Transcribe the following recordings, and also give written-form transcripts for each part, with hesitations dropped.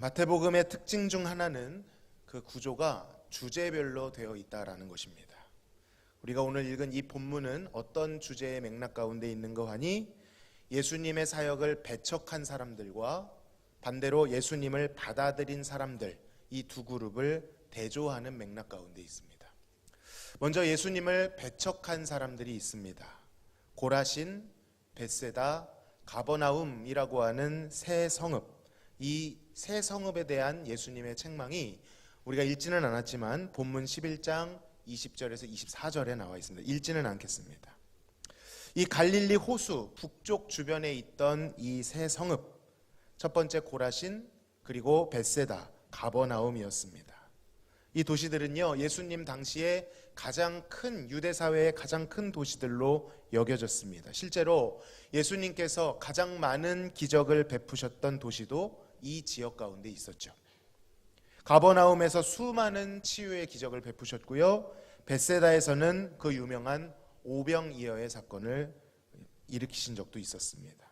마태복음의 특징 중 하나는 그 구조가 주제별로 되어 있다라는 것입니다. 우리가 오늘 읽은 이 본문은 어떤 주제의 맥락 가운데 있는 거 하니 예수님의 사역을 배척한 사람들과 반대로 예수님을 받아들인 사람들, 이 두 그룹을 대조하는 맥락 가운데 있습니다. 먼저 예수님을 배척한 사람들이 있습니다. 고라신, 벳세다, 가버나움이라고 하는 세 성읍, 이 세 성읍에 대한 예수님의 책망이 우리가 읽지는 않았지만 본문 11장 20절에서 24절에 나와 있습니다. 읽지는 않겠습니다. 이 갈릴리 호수 북쪽 주변에 있던 이 세 성읍, 첫 번째 고라신, 그리고 벳세다, 가버나움이었습니다. 이 도시들은요, 예수님 당시에 가장 큰 유대 사회의 가장 큰 도시들로 여겨졌습니다. 실제로 예수님께서 가장 많은 기적을 베푸셨던 도시도 이 지역 가운데 있었죠. 가버나움에서 수많은 치유의 기적을 베푸셨고요, 벳세다에서는 그 유명한 오병이어의 사건을 일으키신 적도 있었습니다.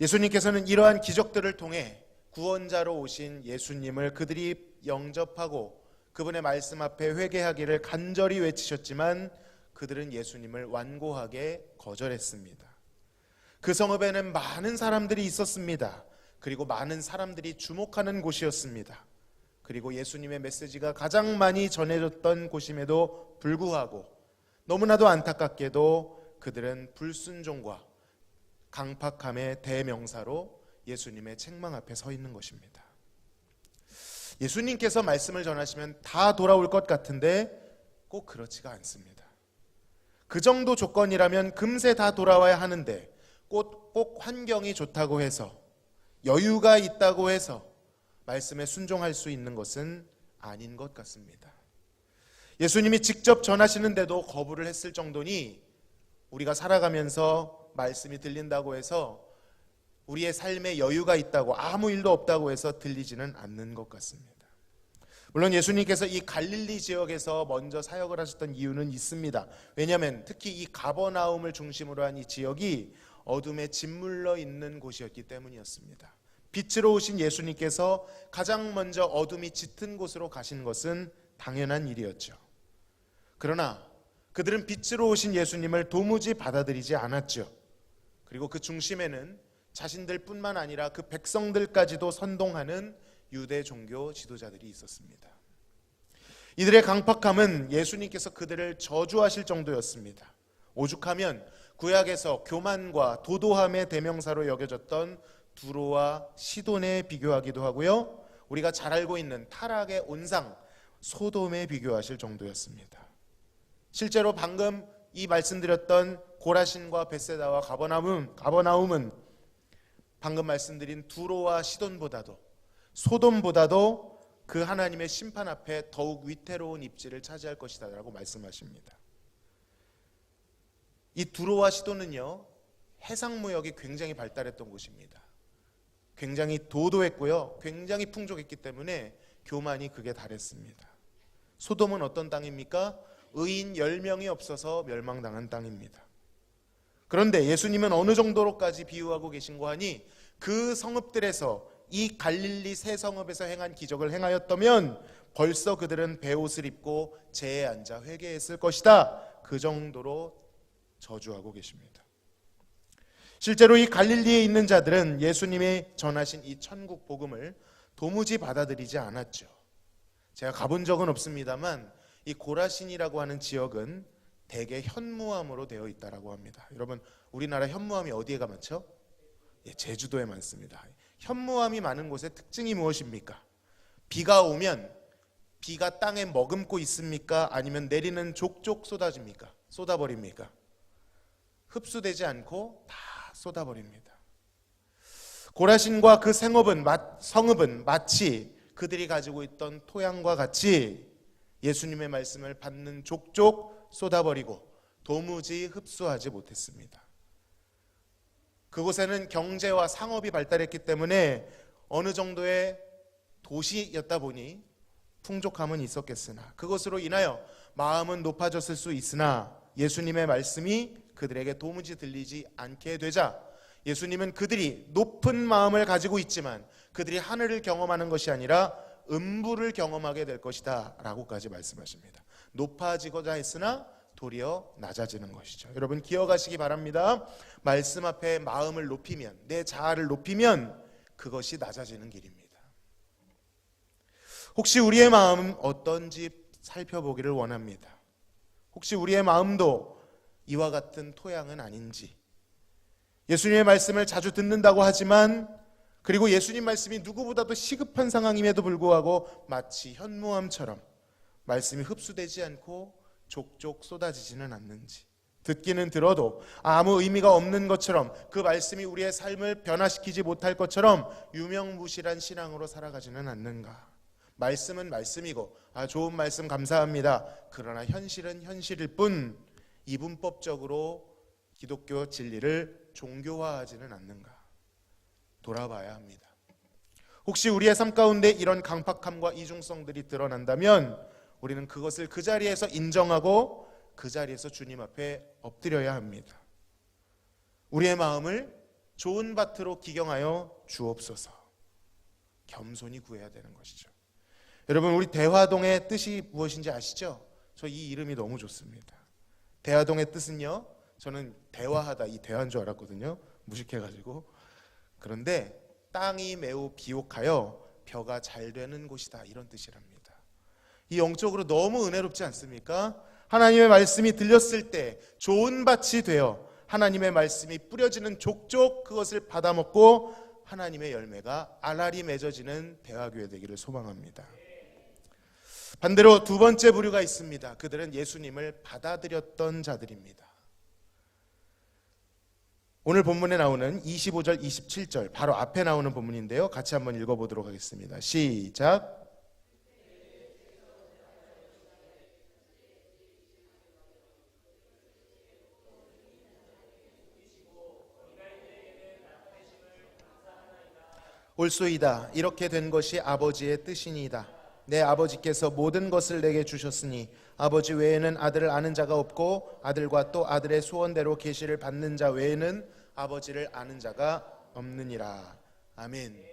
예수님께서는 이러한 기적들을 통해 구원자로 오신 예수님을 그들이 영접하고 그분의 말씀 앞에 회개하기를 간절히 외치셨지만 그들은 예수님을 완고하게 거절했습니다. 그 성읍에는 많은 사람들이 있었습니다. 그리고 많은 사람들이 주목하는 곳이었습니다. 그리고 예수님의 메시지가 가장 많이 전해졌던 곳임에도 불구하고 너무나도 안타깝게도 그들은 불순종과 강팍함의 대명사로 예수님의 책망 앞에 서 있는 것입니다. 예수님께서 말씀을 전하시면 다 돌아올 것 같은데 꼭 그렇지가 않습니다. 그 정도 조건이라면 금세 다 돌아와야 하는데 꼭 환경이 좋다고 해서, 여유가 있다고 해서 말씀에 순종할 수 있는 것은 아닌 것 같습니다. 예수님이 직접 전하시는데도 거부를 했을 정도니 우리가 살아가면서 말씀이 들린다고 해서 우리의 삶에 여유가 있다고, 아무 일도 없다고 해서 들리지는 않는 것 같습니다. 물론 예수님께서 이 갈릴리 지역에서 먼저 사역을 하셨던 이유는 있습니다. 왜냐하면 특히 이 가버나움을 중심으로 한 이 지역이 어둠에 짓물러 있는 곳이었기 때문이었습니다. 빛으로 오신 예수님께서 가장 먼저 어둠이 짙은 곳으로 가신 것은 당연한 일이었죠. 그러나 그들은 빛으로 오신 예수님을 도무지 받아들이지 않았죠. 그리고 그 중심에는 자신들뿐만 아니라 그 백성들까지도 선동하는 유대 종교 지도자들이 있었습니다. 이들의 강팍함은 예수님께서 그들을 저주하실 정도였습니다. 오죽하면 구약에서 교만과 도도함의 대명사로 여겨졌던 두로와 시돈에 비교하기도 하고요, 우리가 잘 알고 있는 타락의 온상 소돔에 비교하실 정도였습니다. 실제로 방금 이 말씀드렸던 고라신과 벳세다와 가버나움은 방금 말씀드린 두로와 시돈보다도, 소돔보다도 그 하나님의 심판 앞에 더욱 위태로운 입지를 차지할 것이다 라고 말씀하십니다. 이 두로와 시돈은요, 해상무역이 굉장히 발달했던 곳입니다. 굉장히 도도했고요, 굉장히 풍족했기 때문에 교만이 극에 달했습니다. 소돔은 어떤 땅입니까? 의인 10명이 없어서 멸망당한 땅입니다. 그런데 예수님은 어느 정도로까지 비유하고 계신고 하니 그 성읍들에서, 이 갈릴리 세 성읍에서 행한 기적을 행하였다면 벌써 그들은 베옷을 입고 제에 앉아 회개했을 것이다, 그 정도로 저주하고 계십니다. 실제로 이 갈릴리에 있는 자들은 예수님이 전하신 이 천국 복음을 도무지 받아들이지 않았죠. 제가 가본 적은 없습니다만 이 고라신이라고 하는 지역은 대개 현무암으로 되어 있다고 합니다. 여러분, 우리나라 현무암이 어디에가 많죠? 제주도에 많습니다. 현무암이 많은 곳의 특징이 무엇입니까? 비가 오면 비가 땅에 머금고 있습니까? 아니면 내리는 족족 쏟아버립니까? 흡수되지 않고 다 쏟아버립니다. 고라신과 그 성읍은 마치 그들이 가지고 있던 토양과 같이 예수님의 말씀을 받는 족족 쏟아버리고 도무지 흡수하지 못했습니다. 그곳에는 경제와 상업이 발달했기 때문에 어느 정도의 도시였다 보니 풍족함은 있었겠으나 그것으로 인하여 마음은 높아졌을 수 있으나 예수님의 말씀이 그들에게 도무지 들리지 않게 되자 예수님은 그들이 높은 마음을 가지고 있지만 그들이 하늘을 경험하는 것이 아니라 음부를 경험하게 될 것이다 라고까지 말씀하십니다. 높아지고자 했으나 도리어 낮아지는 것이죠. 여러분 기억하시기 바랍니다. 말씀 앞에 마음을 높이면, 내 자아를 높이면 그것이 낮아지는 길입니다. 혹시 우리의 마음은 어떤지 살펴보기를 원합니다. 혹시 우리의 마음도 이와 같은 토양은 아닌지, 예수님의 말씀을 자주 듣는다고 하지만, 그리고 예수님 말씀이 누구보다도 시급한 상황임에도 불구하고 마치 현무암처럼 말씀이 흡수되지 않고 족족 쏟아지지는 않는지, 듣기는 들어도 아무 의미가 없는 것처럼, 그 말씀이 우리의 삶을 변화시키지 못할 것처럼 유명무실한 신앙으로 살아가지는 않는가. 말씀은 말씀이고 좋은 말씀 감사합니다. 그러나 현실은 현실일 뿐 이분법적으로 기독교 진리를 종교화하지는 않는가. 돌아봐야 합니다. 혹시 우리의 삶 가운데 이런 강팍함과 이중성들이 드러난다면 우리는 그것을 그 자리에서 인정하고 그 자리에서 주님 앞에 엎드려야 합니다. 우리의 마음을 좋은 밭으로 기경하여 주옵소서. 겸손히 구해야 되는 것이죠. 여러분 우리 대화동의 뜻이 무엇인지 아시죠? 저 이 이름이 너무 좋습니다. 대화동의 뜻은요, 저는 대화하다 이 대화인 줄 알았거든요. 무식해가지고. 그런데 땅이 매우 비옥하여 벼가 잘 되는 곳이다, 이런 뜻이랍니다. 이 영적으로 너무 은혜롭지 않습니까? 하나님의 말씀이 들렸을 때 좋은 밭이 되어 하나님의 말씀이 뿌려지는 족족 그것을 받아먹고 하나님의 열매가 알알이 맺어지는 대화교회 되기를 소망합니다. 반대로 두 번째 부류가 있습니다. 그들은 예수님을 받아들였던 자들입니다. 오늘 본문에 나오는 25절, 27절 바로 앞에 나오는 본문인데요. 같이 한번 읽어보도록 하겠습니다. 시작. 옳소이다. 이렇게 된 것이 아버지의 뜻이니이다. 내 아버지께서 모든 것을 내게 주셨으니 아버지 외에는 아들을 아는 자가 없고 아들과 또 아들의 소원대로 계시를 받는 자 외에는 아버지를 아는 자가 없느니라. 아멘.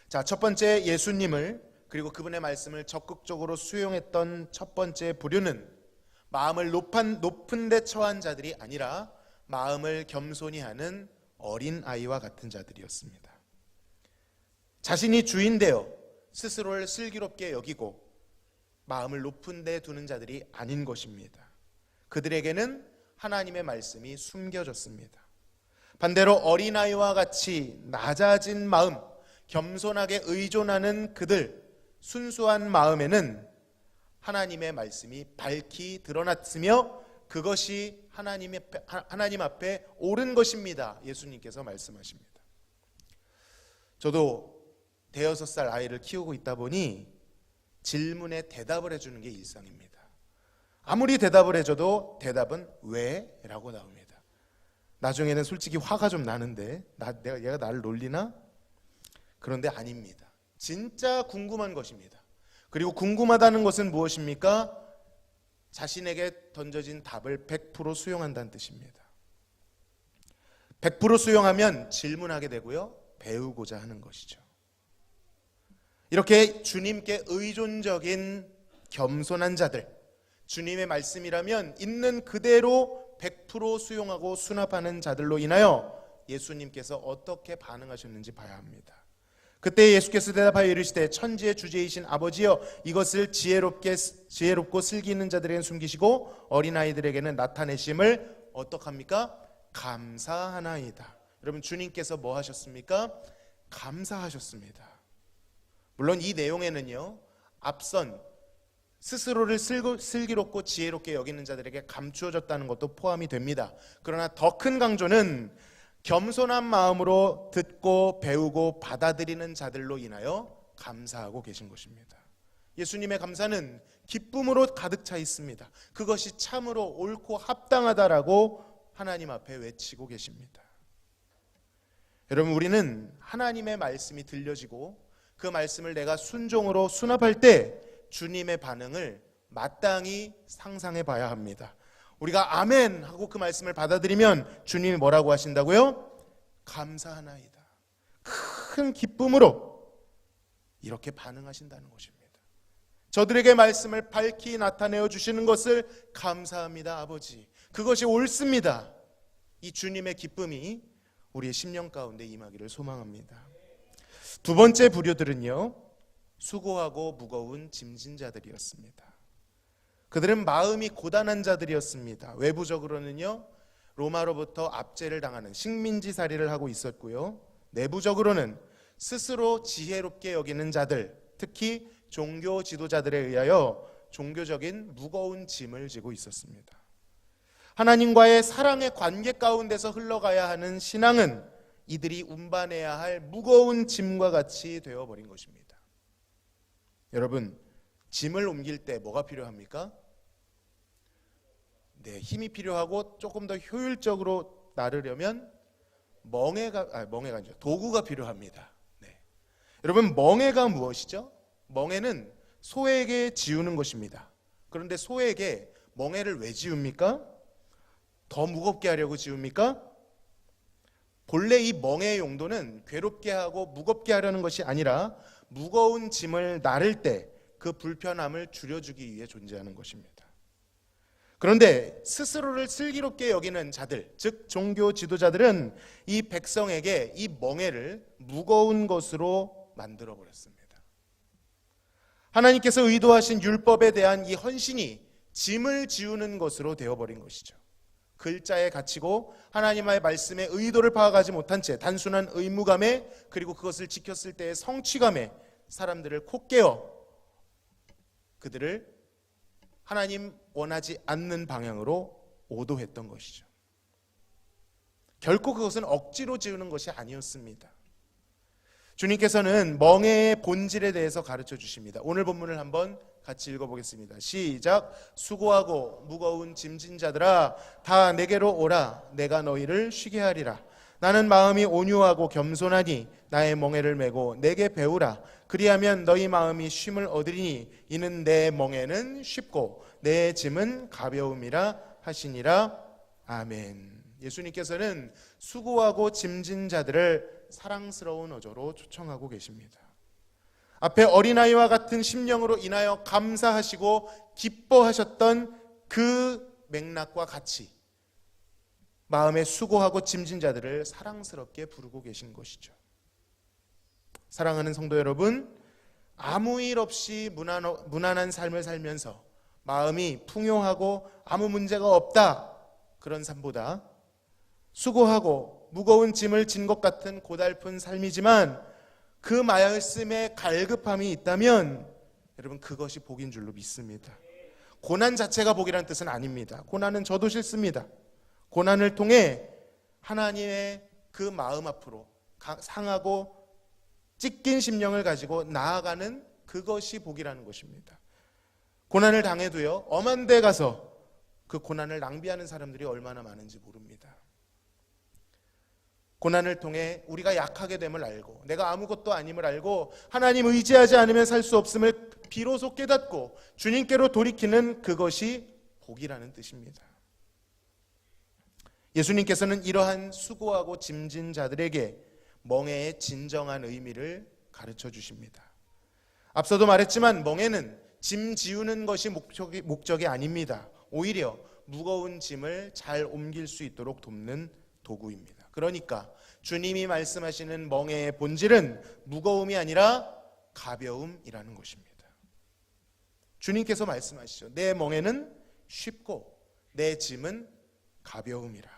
자, 첫 번째 예수님을 그리고 그분의 말씀을 적극적으로 수용했던 첫 번째 부류는 마음을 높은 데 처한 자들이 아니라 마음을 겸손히 하는 어린 아이와 같은 자들이었습니다. 자신이 주인되어 스스로를 슬기롭게 여기고 마음을 높은 데 두는 자들이 아닌 것입니다. 그들에게는 하나님의 말씀이 숨겨졌습니다. 반대로 어린아이와 같이 낮아진 마음, 겸손하게 의존하는 그들, 순수한 마음에는 하나님의 말씀이 밝히 드러났으며 그것이 하나님 앞에 옳은 것입니다. 예수님께서 말씀하십니다. 저도 대여섯 살 아이를 키우고 있다 보니 질문에 대답을 해주는 게 일상입니다. 아무리 대답을 해줘도 대답은 왜? 라고 나옵니다. 나중에는 솔직히 화가 좀 나는데 얘가 나를 놀리나? 그런데 아닙니다. 진짜 궁금한 것입니다. 그리고 궁금하다는 것은 무엇입니까? 자신에게 던져진 답을 100% 수용한다는 뜻입니다. 100% 수용하면 질문하게 되고요, 배우고자 하는 것이죠. 이렇게 주님께 의존적인 겸손한 자들, 주님의 말씀이라면 있는 그대로 100% 수용하고 수납하는 자들로 인하여 예수님께서 어떻게 반응하셨는지 봐야 합니다. 그때 예수께서 대답하여 이르시되 천지의 주제이신 아버지여, 이것을 지혜롭고 슬기 있는 자들에게는 숨기시고 어린아이들에게는 나타내심을 어떡합니까? 감사하나이다. 여러분, 주님께서 뭐 하셨습니까? 감사하셨습니다. 물론 이 내용에는요, 앞선 스스로를 슬기롭고 지혜롭게 여기는 자들에게 감추어졌다는 것도 포함이 됩니다. 그러나 더 큰 강조는 겸손한 마음으로 듣고 배우고 받아들이는 자들로 인하여 감사하고 계신 것입니다. 예수님의 감사는 기쁨으로 가득 차 있습니다. 그것이 참으로 옳고 합당하다라고 하나님 앞에 외치고 계십니다. 여러분, 우리는 하나님의 말씀이 들려지고 그 말씀을 내가 순종으로 수납할 때 주님의 반응을 마땅히 상상해 봐야 합니다. 우리가 아멘 하고 그 말씀을 받아들이면 주님이 뭐라고 하신다고요? 감사하나이다. 큰 기쁨으로 이렇게 반응하신다는 것입니다. 저들에게 말씀을 밝히 나타내어 주시는 것을 감사합니다, 아버지. 그것이 옳습니다. 이 주님의 기쁨이 우리의 심령 가운데 임하기를 소망합니다. 두 번째 부류들은요, 수고하고 무거운 짐진 자들이었습니다. 그들은 마음이 고단한 자들이었습니다. 외부적으로는요, 로마로부터 압제를 당하는 식민지살이를 하고 있었고요, 내부적으로는 스스로 지혜롭게 여기는 자들, 특히 종교 지도자들에 의하여 종교적인 무거운 짐을 지고 있었습니다. 하나님과의 사랑의 관계 가운데서 흘러가야 하는 신앙은 이들이 운반해야 할 무거운 짐과 같이 되어버린 것입니다. 여러분, 짐을 옮길 때 뭐가 필요합니까? 네, 힘이 필요하고 조금 더 효율적으로 나르려면 도구가 필요합니다. 네. 여러분, 멍에가 무엇이죠? 멍에는 소에게 지우는 것입니다. 그런데 소에게 멍에를 왜 지웁니까? 더 무겁게 하려고 지웁니까? 본래 이 멍에의 용도는 괴롭게 하고 무겁게 하려는 것이 아니라 무거운 짐을 나를 때 그 불편함을 줄여주기 위해 존재하는 것입니다. 그런데 스스로를 슬기롭게 여기는 자들, 즉 종교 지도자들은 이 백성에게 이 멍에를 무거운 것으로 만들어 버렸습니다. 하나님께서 의도하신 율법에 대한 이 헌신이 짐을 지우는 것으로 되어버린 것이죠. 글자에 갇히고 하나님의 말씀의 의도를 파악하지 못한 채 단순한 의무감에, 그리고 그것을 지켰을 때의 성취감에 사람들을 콕 깨어 그들을 하나님 원하지 않는 방향으로 오도했던 것이죠. 결코 그것은 억지로 지우는 것이 아니었습니다. 주님께서는 멍에의 본질에 대해서 가르쳐 주십니다. 오늘 본문을 한번 같이 읽어보겠습니다. 시작. 수고하고 무거운 짐진 자들아, 다 내게로 오라. 내가 너희를 쉬게 하리라. 나는 마음이 온유하고 겸손하니 나의 멍에를 메고 내게 배우라. 그리하면 너희 마음이 쉼을 얻으리니 이는 내 멍에는 쉽고 내 짐은 가벼움이라 하시니라. 아멘. 예수님께서는 수고하고 짐진 자들을 사랑스러운 어조로 초청하고 계십니다. 앞에 어린아이와 같은 심령으로 인하여 감사하시고 기뻐하셨던 그 맥락과 같이 마음에 수고하고 짐진 자들을 사랑스럽게 부르고 계신 것이죠. 사랑하는 성도 여러분, 아무 일 없이 무난한 삶을 살면서 마음이 풍요하고 아무 문제가 없다, 그런 삶보다 수고하고 무거운 짐을 진 것 같은 고달픈 삶이지만 그 말씀에 갈급함이 있다면 여러분, 그것이 복인 줄로 믿습니다. 고난 자체가 복이라는 뜻은 아닙니다. 고난은 저도 싫습니다. 고난을 통해 하나님의 그 마음 앞으로 상하고 찢긴 심령을 가지고 나아가는 그것이 복이라는 것입니다. 고난을 당해도요, 엄한 데 가서 그 고난을 낭비하는 사람들이 얼마나 많은지 모릅니다. 고난을 통해 우리가 약하게 됨을 알고 내가 아무것도 아님을 알고 하나님 의지하지 않으면 살 수 없음을 비로소 깨닫고 주님께로 돌이키는 그것이 복이라는 뜻입니다. 예수님께서는 이러한 수고하고 짐진 자들에게 멍에의 진정한 의미를 가르쳐 주십니다. 앞서도 말했지만 멍에는 짐 지우는 것이 목적이 아닙니다. 오히려 무거운 짐을 잘 옮길 수 있도록 돕는 도구입니다. 그러니까 주님이 말씀하시는 멍에의 본질은 무거움이 아니라 가벼움이라는 것입니다. 주님께서 말씀하시죠. 내 멍에는 쉽고 내 짐은 가벼움이라.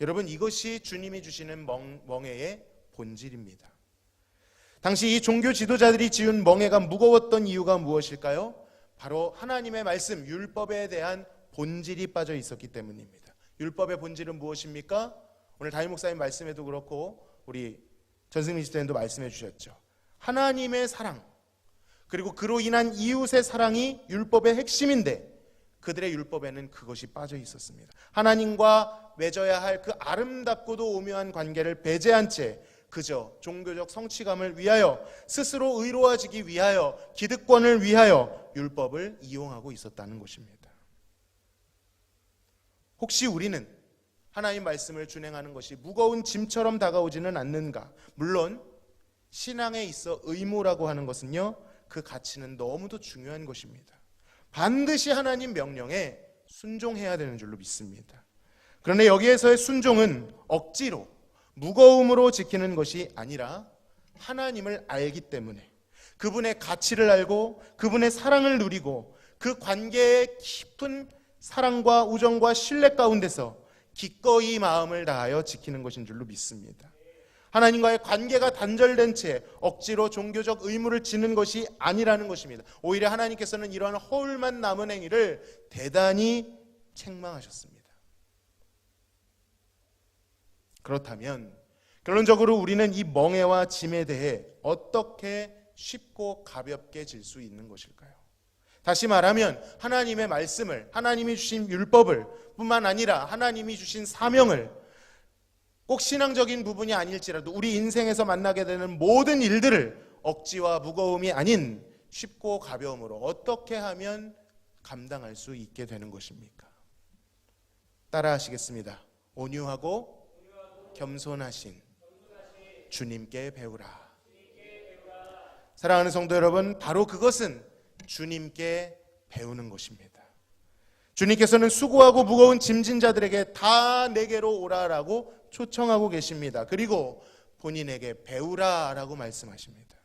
여러분, 이것이 주님이 주시는 멍에의 본질입니다. 당시 이 종교 지도자들이 지은 멍에가 무거웠던 이유가 무엇일까요? 바로 하나님의 말씀, 율법에 대한 본질이 빠져 있었기 때문입니다. 율법의 본질은 무엇입니까? 오늘 담임 목사님 말씀에도 그렇고 우리 전승민 집사님도 말씀해 주셨죠. 하나님의 사랑, 그리고 그로 인한 이웃의 사랑이 율법의 핵심인데 그들의 율법에는 그것이 빠져 있었습니다. 하나님과 맺어야 할 그 아름답고도 오묘한 관계를 배제한 채 그저 종교적 성취감을 위하여, 스스로 의로워지기 위하여, 기득권을 위하여 율법을 이용하고 있었다는 것입니다. 혹시 우리는 하나님 말씀을 준행하는 것이 무거운 짐처럼 다가오지는 않는가? 물론 신앙에 있어 의무라고 하는 것은요, 그 가치는 너무도 중요한 것입니다. 반드시 하나님 명령에 순종해야 되는 줄로 믿습니다. 그런데 여기에서의 순종은 억지로 무거움으로 지키는 것이 아니라 하나님을 알기 때문에, 그분의 가치를 알고 그분의 사랑을 누리고 그 관계의 깊은 사랑과 우정과 신뢰 가운데서 기꺼이 마음을 다하여 지키는 것인 줄로 믿습니다. 하나님과의 관계가 단절된 채 억지로 종교적 의무를 지는 것이 아니라는 것입니다. 오히려 하나님께서는 이러한 허울만 남은 행위를 대단히 책망하셨습니다. 그렇다면 결론적으로 우리는 이 멍에와 짐에 대해 어떻게 쉽고 가볍게 질 수 있는 것일까요? 다시 말하면 하나님의 말씀을, 하나님이 주신 율법을 뿐만 아니라 하나님이 주신 사명을, 꼭 신앙적인 부분이 아닐지라도 우리 인생에서 만나게 되는 모든 일들을 억지와 무거움이 아닌 쉽고 가벼움으로 어떻게 하면 감당할 수 있게 되는 것입니까? 따라 하시겠습니다. 온유하고 겸손하신 주님께 배우라. 사랑하는 성도 여러분, 바로 그것은 주님께 배우는 것입니다. 주님께서는 수고하고 무거운 짐진 자들에게 다 내게로 오라라고 초청하고 계십니다. 그리고 본인에게 배우라라고 말씀하십니다.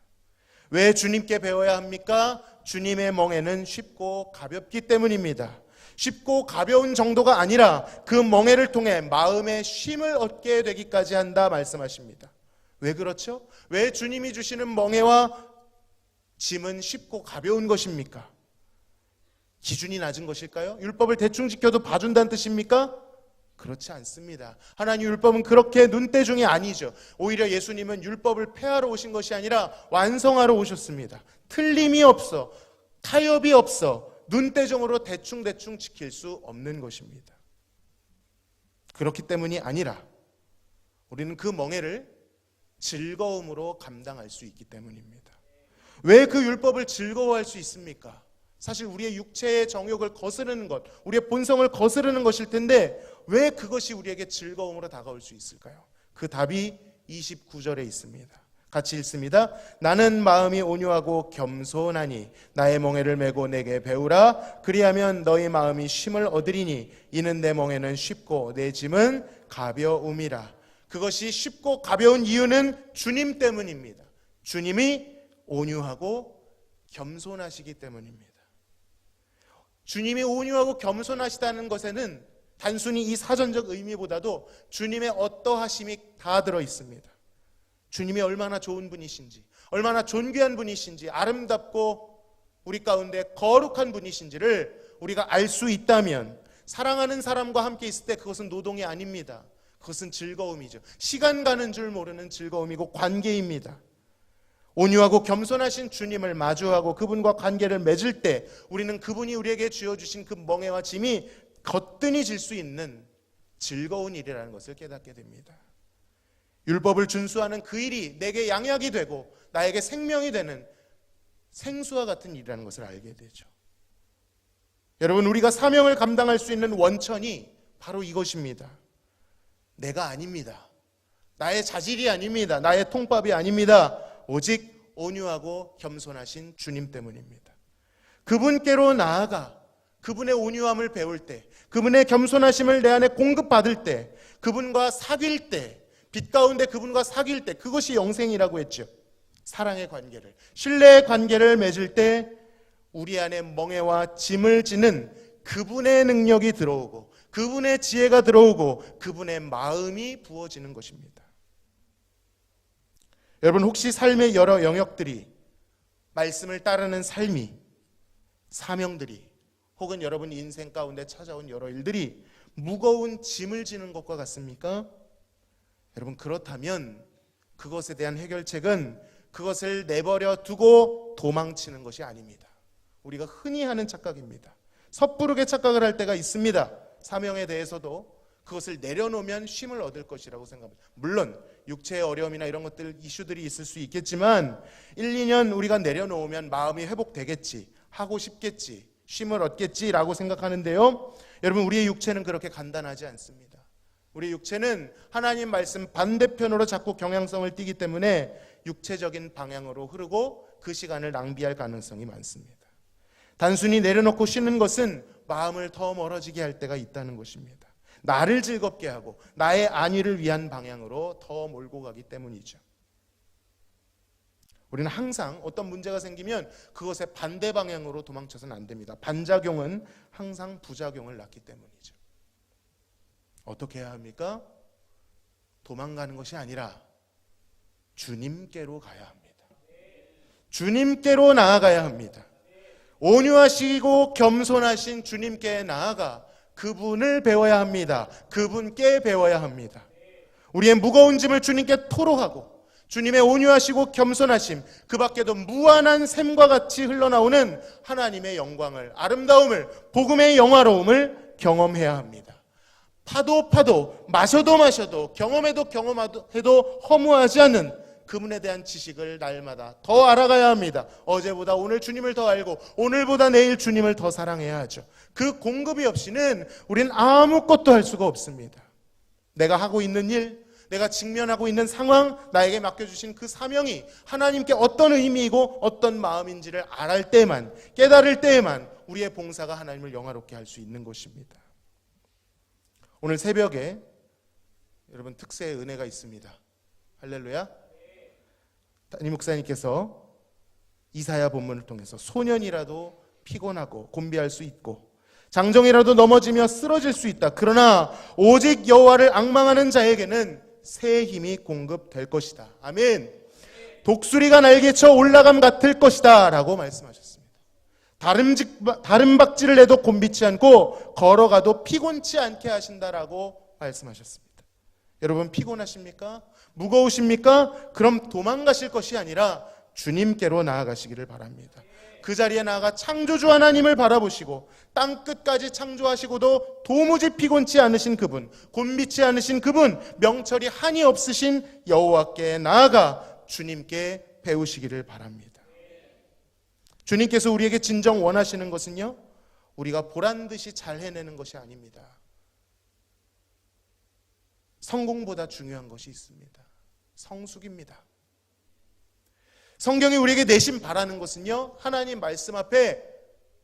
왜 주님께 배워야 합니까? 주님의 멍에는 쉽고 가볍기 때문입니다. 쉽고 가벼운 정도가 아니라 그 멍에를 통해 마음의 쉼을 얻게 되기까지 한다 말씀하십니다. 왜 그렇죠? 왜 주님이 주시는 멍에와 짐은 쉽고 가벼운 것입니까? 기준이 낮은 것일까요? 율법을 대충 지켜도 봐준다는 뜻입니까? 그렇지 않습니다. 하나님 율법은 그렇게 눈대중이 아니죠. 오히려 예수님은 율법을 폐하러 오신 것이 아니라 완성하러 오셨습니다. 틀림이 없어, 타협이 없어, 눈대중으로 대충 지킬 수 없는 것입니다. 그렇기 때문이 아니라 우리는 그 멍에를 즐거움으로 감당할 수 있기 때문입니다. 왜 그 율법을 즐거워할 수 있습니까? 사실 우리의 육체의 정욕을 거스르는 것, 우리의 본성을 거스르는 것일 텐데 왜 그것이 우리에게 즐거움으로 다가올 수 있을까요? 그 답이 29절에 있습니다. 같이 읽습니다. 나는 마음이 온유하고 겸손하니 나의 멍에를 메고 내게 배우라. 그리하면 너희 마음이 쉼을 얻으리니 이는 내 멍에는 쉽고 내 짐은 가벼움이라. 그것이 쉽고 가벼운 이유는 주님 때문입니다. 주님이 온유하고 겸손하시기 때문입니다. 주님이 온유하고 겸손하시다는 것에는 단순히 이 사전적 의미보다도 주님의 어떠하심이 다 들어 있습니다. 주님이 얼마나 좋은 분이신지, 얼마나 존귀한 분이신지, 아름답고 우리 가운데 거룩한 분이신지를 우리가 알 수 있다면 사랑하는 사람과 함께 있을 때 그것은 노동이 아닙니다. 그것은 즐거움이죠. 시간 가는 줄 모르는 즐거움이고 관계입니다. 온유하고 겸손하신 주님을 마주하고 그분과 관계를 맺을 때 우리는 그분이 우리에게 쥐어주신 그 멍에와 짐이 거뜬히 질 수 있는 즐거운 일이라는 것을 깨닫게 됩니다. 율법을 준수하는 그 일이 내게 양약이 되고 나에게 생명이 되는 생수와 같은 일이라는 것을 알게 되죠. 여러분, 우리가 사명을 감당할 수 있는 원천이 바로 이것입니다. 내가 아닙니다. 나의 자질이 아닙니다. 나의 통밥이 아닙니다. 오직 온유하고 겸손하신 주님 때문입니다. 그분께로 나아가 그분의 온유함을 배울 때, 그분의 겸손하심을 내 안에 공급받을 때, 그분과 사귈 때, 빛 가운데 그분과 사귈 때, 그것이 영생이라고 했죠. 사랑의 관계를, 신뢰의 관계를 맺을 때 우리 안에 멍에와 짐을 지는 그분의 능력이 들어오고 그분의 지혜가 들어오고 그분의 마음이 부어지는 것입니다. 여러분, 혹시 삶의 여러 영역들이, 말씀을 따르는 삶이, 사명들이, 혹은 여러분 인생 가운데 찾아온 여러 일들이 무거운 짐을 지는 것과 같습니까? 여러분, 그렇다면 그것에 대한 해결책은 그것을 내버려 두고 도망치는 것이 아닙니다. 우리가 흔히 하는 착각입니다. 섣부르게 착각을 할 때가 있습니다. 사명에 대해서도 그것을 내려놓으면 쉼을 얻을 것이라고 생각합니다. 물론 육체의 어려움이나 이런 것들, 이슈들이 있을 수 있겠지만 1, 2년 우리가 내려놓으면 마음이 회복되겠지, 하고 싶겠지, 쉼을 얻겠지라고 생각하는데요, 여러분, 우리의 육체는 그렇게 간단하지 않습니다. 우리 육체는 하나님 말씀 반대편으로 자꾸 경향성을 띠기 때문에 육체적인 방향으로 흐르고 그 시간을 낭비할 가능성이 많습니다. 단순히 내려놓고 쉬는 것은 마음을 더 멀어지게 할 때가 있다는 것입니다. 나를 즐겁게 하고 나의 안위를 위한 방향으로 더 몰고 가기 때문이죠. 우리는 항상 어떤 문제가 생기면 그것의 반대 방향으로 도망쳐서는 안 됩니다. 반작용은 항상 부작용을 낳기 때문이죠. 어떻게 해야 합니까? 도망가는 것이 아니라 주님께로 가야 합니다. 주님께로 나아가야 합니다. 온유하시고 겸손하신 주님께 나아가 그분을 배워야 합니다. 그분께 배워야 합니다. 우리의 무거운 짐을 주님께 토로하고 주님의 온유하시고 겸손하심, 그 밖에도 무한한 샘과 같이 흘러나오는 하나님의 영광을, 아름다움을, 복음의 영화로움을 경험해야 합니다. 파도 마셔도 경험해도 허무하지 않는 그분에 대한 지식을 날마다 더 알아가야 합니다. 어제보다 오늘 주님을 더 알고 오늘보다 내일 주님을 더 사랑해야 하죠. 그 공급이 없이는 우리는 아무것도 할 수가 없습니다. 내가 하고 있는 일, 내가 직면하고 있는 상황, 나에게 맡겨주신 그 사명이 하나님께 어떤 의미이고 어떤 마음인지를 알할 때에만, 깨달을 때에만 우리의 봉사가 하나님을 영화롭게 할 수 있는 것입니다. 오늘 새벽에 여러분 특세의 은혜가 있습니다. 할렐루야. 담임 목사님께서 이사야 본문을 통해서 소년이라도 피곤하고 곤비할 수 있고 장정이라도 넘어지며 쓰러질 수 있다. 그러나 오직 여호와를 앙망하는 자에게는 새 힘이 공급될 것이다. 아멘. 독수리가 날개쳐 올라감 같을 것이다 라고 말씀하셨습니다. 다름박질을 해도 곤비치 않고 걸어가도 피곤치 않게 하신다라고 말씀하셨습니다. 여러분 피곤하십니까? 무거우십니까? 그럼 도망가실 것이 아니라 주님께로 나아가시기를 바랍니다. 그 자리에 나아가 창조주 하나님을 바라보시고 땅끝까지 창조하시고도 도무지 피곤치 않으신 그분, 곤비치 않으신 그분, 명철이 한이 없으신 여호와께 나아가 주님께 배우시기를 바랍니다. 주님께서 우리에게 진정 원하시는 것은요, 우리가 보란듯이 잘 해내는 것이 아닙니다. 성공보다 중요한 것이 있습니다. 성숙입니다. 성경이 우리에게 내심 바라는 것은요, 하나님 말씀 앞에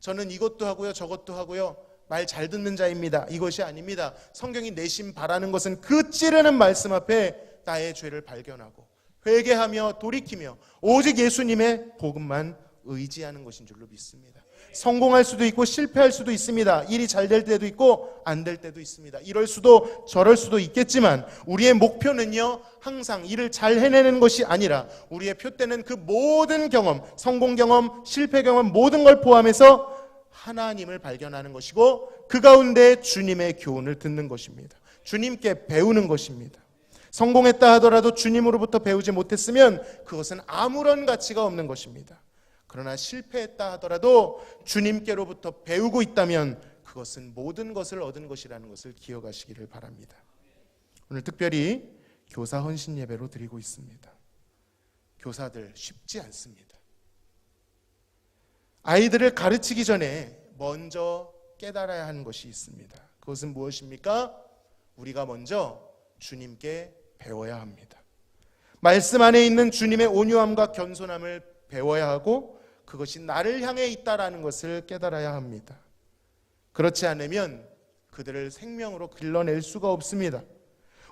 저는 이것도 하고요 저것도 하고요 말 잘 듣는 자입니다, 이것이 아닙니다. 성경이 내심 바라는 것은 그 찌르는 말씀 앞에 나의 죄를 발견하고 회개하며 돌이키며 오직 예수님의 복음만 의지하는 것인 줄로 믿습니다. 성공할 수도 있고 실패할 수도 있습니다. 일이 잘 될 때도 있고 안 될 때도 있습니다. 이럴 수도 저럴 수도 있겠지만 우리의 목표는요, 항상 일을 잘 해내는 것이 아니라 우리의 표대는 그 모든 경험, 성공 경험, 실패 경험 모든 걸 포함해서 하나님을 발견하는 것이고 그 가운데 주님의 교훈을 듣는 것입니다. 주님께 배우는 것입니다. 성공했다 하더라도 주님으로부터 배우지 못했으면 그것은 아무런 가치가 없는 것입니다. 그러나 실패했다 하더라도 주님께로부터 배우고 있다면 그것은 모든 것을 얻은 것이라는 것을 기억하시기를 바랍니다. 오늘 특별히 교사 헌신 예배로 드리고 있습니다. 교사들 쉽지 않습니다. 아이들을 가르치기 전에 먼저 깨달아야 하는 것이 있습니다. 그것은 무엇입니까? 우리가 먼저 주님께 배워야 합니다. 말씀 안에 있는 주님의 온유함과 겸손함을 배워야 하고 그것이 나를 향해 있다라는 것을 깨달아야 합니다. 그렇지 않으면 그들을 생명으로 길러낼 수가 없습니다.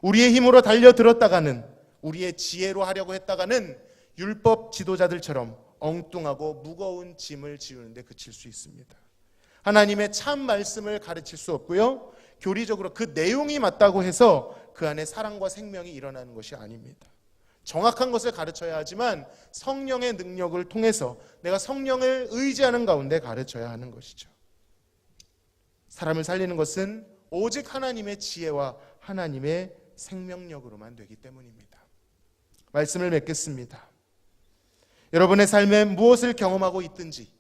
우리의 힘으로 달려들었다가는, 우리의 지혜로 하려고 했다가는 율법 지도자들처럼 엉뚱하고 무거운 짐을 지우는데 그칠 수 있습니다. 하나님의 참 말씀을 가르칠 수 없고요, 교리적으로 그 내용이 맞다고 해서 그 안에 사랑과 생명이 일어나는 것이 아닙니다. 정확한 것을 가르쳐야 하지만 성령의 능력을 통해서 내가 성령을 의지하는 가운데 가르쳐야 하는 것이죠. 사람을 살리는 것은 오직 하나님의 지혜와 하나님의 생명력으로만 되기 때문입니다. 말씀을 맺겠습니다. 여러분의 삶에 무엇을 경험하고 있든지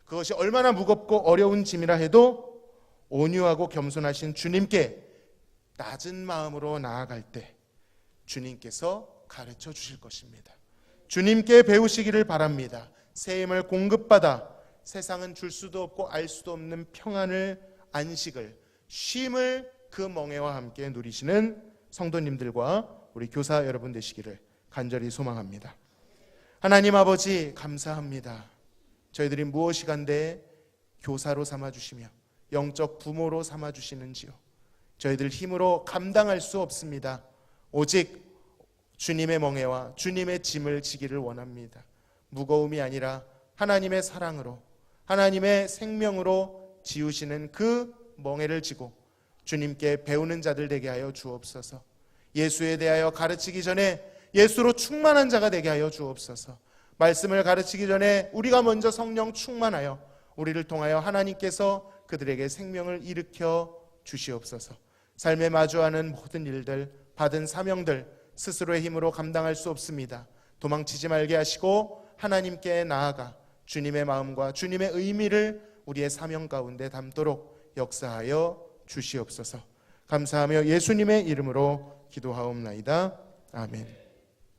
그것이 얼마나 무겁고 어려운 짐이라 해도 온유하고 겸손하신 주님께 낮은 마음으로 나아갈 때 주님께서 가르쳐 주실 것입니다. 주님께 배우시기를 바랍니다. 새 힘을 공급받아 세상은 줄 수도 없고 알 수도 없는 평안을, 안식을, 쉼을 그 멍에와 함께 누리시는 성도님들과 우리 교사 여러분 되시기를 간절히 소망합니다. 하나님 아버지 감사합니다. 저희들이 무엇이간데 교사로 삼아주시며 영적 부모로 삼아주시는지요. 저희들 힘으로 감당할 수 없습니다. 오직 주님의 멍에와 주님의 짐을 지기를 원합니다. 무거움이 아니라 하나님의 사랑으로, 하나님의 생명으로 지우시는 그 멍에를 지고 주님께 배우는 자들 되게 하여 주옵소서. 예수에 대하여 가르치기 전에 예수로 충만한 자가 되게 하여 주옵소서. 말씀을 가르치기 전에 우리가 먼저 성령 충만하여 우리를 통하여 하나님께서 그들에게 생명을 일으켜 주시옵소서. 삶에 마주하는 모든 일들, 받은 사명들 스스로의 힘으로 감당할 수 없습니다. 도망치지 말게 하시고 하나님께 나아가 주님의 마음과 주님의 의미를 우리의 사명 가운데 담도록 역사하여 주시옵소서. 감사하며 예수님의 이름으로 기도하옵나이다. 아멘.